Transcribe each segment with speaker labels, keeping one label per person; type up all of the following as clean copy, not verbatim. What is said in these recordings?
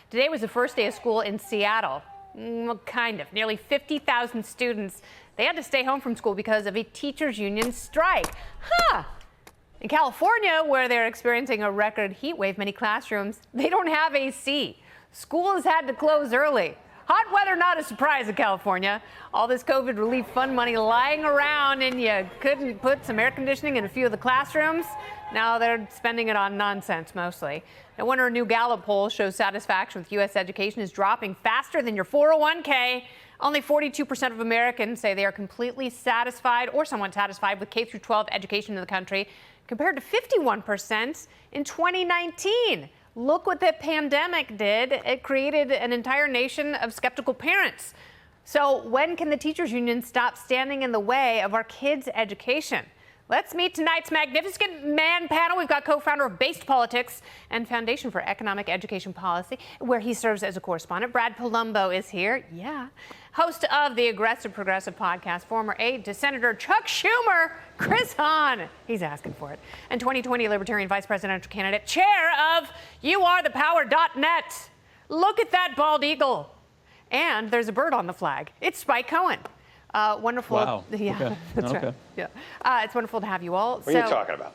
Speaker 1: Today was the first day of school in Seattle. Kind of. Nearly 50,000 students, they had to stay home from school because of a teachers union strike. In California, where they're experiencing a record heat wave, many classrooms, they don't have AC. Schools had to close early. Hot weather, not a surprise in California. All this COVID relief fund money lying around, and you couldn't put some air conditioning in a few of the classrooms. Now they're spending it on nonsense mostly. No wonder a new Gallup poll shows satisfaction with U.S. education is dropping faster than your 401k. Only 42% of Americans say they are completely satisfied or somewhat satisfied with K-12 education in the country, compared to 51% in 2019. Look what the pandemic did. It created an entire nation of skeptical parents. So when can the teachers union stop standing in the way of our kids' education? Let's meet tonight's magnificent man panel. We've got co-founder of Based Politics and Foundation for Economic Education Policy, where he serves as a correspondent. Brad Polumbo is here. Yeah. Host of the Aggressive Progressive podcast, former aide to Senator Chuck Schumer, Chris Hahn. He's asking for it. And 2020 Libertarian vice presidential candidate, chair of youarethepower.net. Look at that bald eagle. And there's a bird on the flag. It's Spike Cohen. Wonderful.
Speaker 2: Wow.
Speaker 1: Yeah,
Speaker 2: okay.
Speaker 1: that's
Speaker 2: okay.
Speaker 1: right. Yeah. It's wonderful to have you all.
Speaker 3: What are you talking about?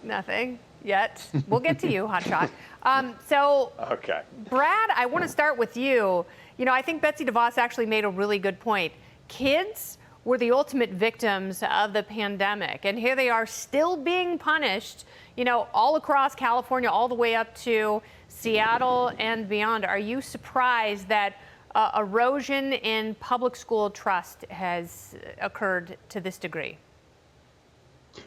Speaker 1: Nothing yet. We'll get to you, hotshot.
Speaker 3: Okay.
Speaker 1: Brad, I want to start with you. You know, I think Betsy DeVos actually made a really good point. Kids were the ultimate victims of the pandemic, and here they are still being punished, you know, all across California, all the way up to Seattle and beyond. Are you surprised that erosion in public school trust has occurred to this degree?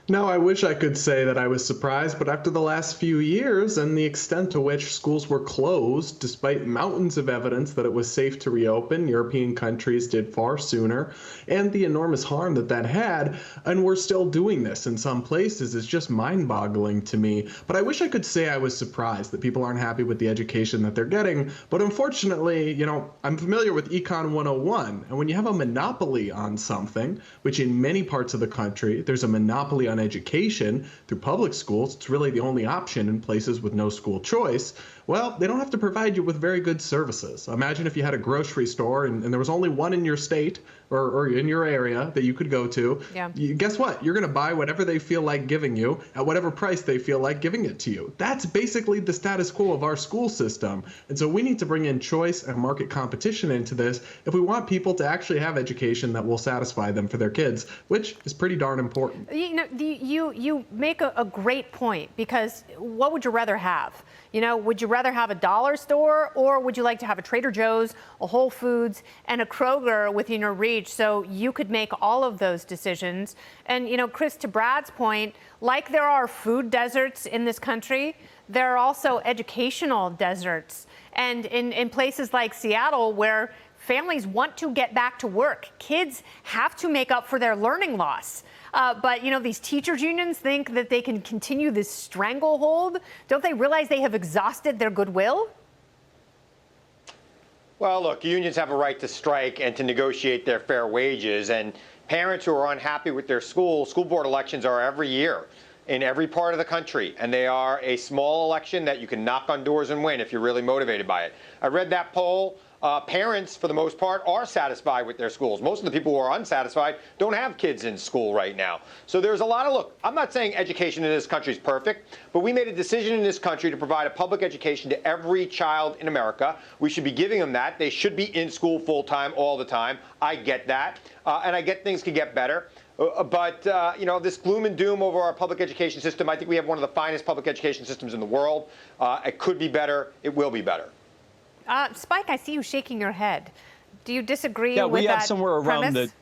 Speaker 4: No, I wish I could say that I was surprised, but after the last few years and the extent to which schools were closed, despite mountains of evidence that it was safe to reopen, European countries did far sooner, and the enormous harm that that had, and we're still doing this in some places, is just mind-boggling to me. But I wish I could say I was surprised that people aren't happy with the education that they're getting, but unfortunately, you know, I'm familiar with Econ 101, and when you have a monopoly on something, which in many parts of the country, there's a monopoly on education through public schools, it's really the only option in places with no school choice, well, they don't have to provide you with very good services. Imagine if you had a grocery store and there was only one in your state or in your area that you could go to.
Speaker 1: Yeah.
Speaker 4: Guess what? You're going to buy whatever they feel like giving you at whatever price they feel like giving it to you. That's basically the status quo of our school system. And so we need to bring in choice and market competition into this if we want people to actually have education that will satisfy them for their kids, which is pretty darn important.
Speaker 1: You know, you make a great point, because what would you rather have? You know, would you rather have a dollar store, or would you like to have a Trader Joe's, a Whole Foods, and a Kroger within your reach so you could make all of those decisions? And, you know, Chris, to Brad's point, like there are food deserts in this country, there are also educational deserts. And in places like Seattle, where families want to get back to work, kids have to make up for their learning loss. But, you know, these teachers unions think that they can continue this stranglehold. Don't they realize they have exhausted their goodwill?
Speaker 3: Well, look, unions have a right to strike and to negotiate their fair wages. And parents who are unhappy with their school board elections are every year in every part of the country. And they are a small election that you can knock on doors and win if you're really motivated by it. I read that poll. Parents, for the most part, are satisfied with their schools. Most of the people who are unsatisfied don't have kids in school right now. So there's a lot of, look, I'm not saying education in this country is perfect, but we made a decision in this country to provide a public education to every child in America. We should be giving them that. They should be in school full time all the time. I get that. And I get things could get better. But, you know, this gloom and doom over our public education system, I think we have one of the finest public education systems in the world. It could be better. It will be better.
Speaker 1: Spike, I see you shaking your head. Do you disagree with that?
Speaker 2: Yeah, we have somewhere around
Speaker 1: premise?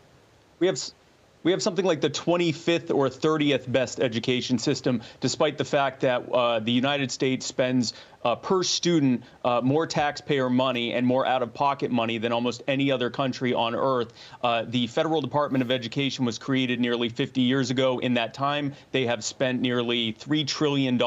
Speaker 2: we have something like the 25th or 30th best education system, despite the fact that the United States spends per student more taxpayer money and more out-of-pocket money than almost any other country on earth. The Federal Department of Education was created nearly 50 years ago. In that time, they have spent nearly $3 trillion,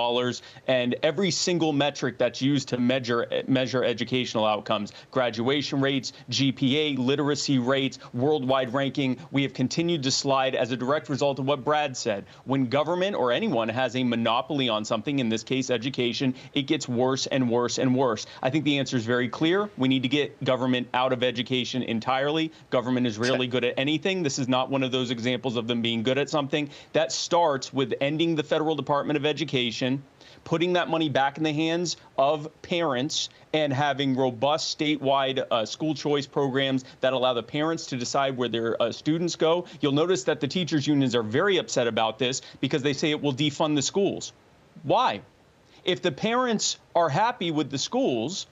Speaker 2: and every single metric that's used to measure educational outcomes, graduation rates, GPA, literacy rates, worldwide ranking, we have continued to slide as a direct result of what Brad said. When government or anyone has a monopoly on something, in this case education, it gets worse worse and worse and worse. I think the answer is very clear. We need to get government out of education entirely. Government is rarely good at anything. This is not one of those examples of them being good at something. That starts with ending the Federal Department of Education, putting that money back in the hands of parents, and having robust statewide school choice programs that allow the parents to decide where their students go. You'll notice that the teachers' unions are very upset about this because they say it will defund the schools. Why? If the parents are happy with the schools,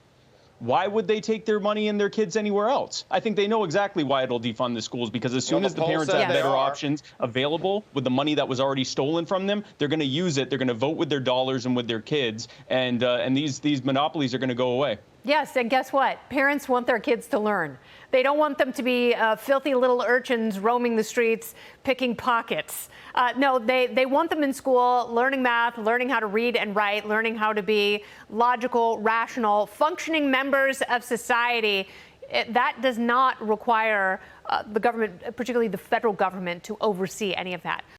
Speaker 2: why would they take their money and their kids anywhere else? I think they know exactly why it'll defund the schools, because as soon as the parents have better options available with the money that was already stolen from them, they're going to use it. They're going to vote with their dollars and with their kids, and these monopolies are going to go away.
Speaker 1: Yes, and guess what? Parents want their kids to learn. They don't want them to be filthy little urchins roaming the streets, picking pockets. No, they want them in school, learning math, learning how to read and write, learning how to be logical, rational, functioning members of society. That does not require the government, particularly the federal government, to oversee any of that.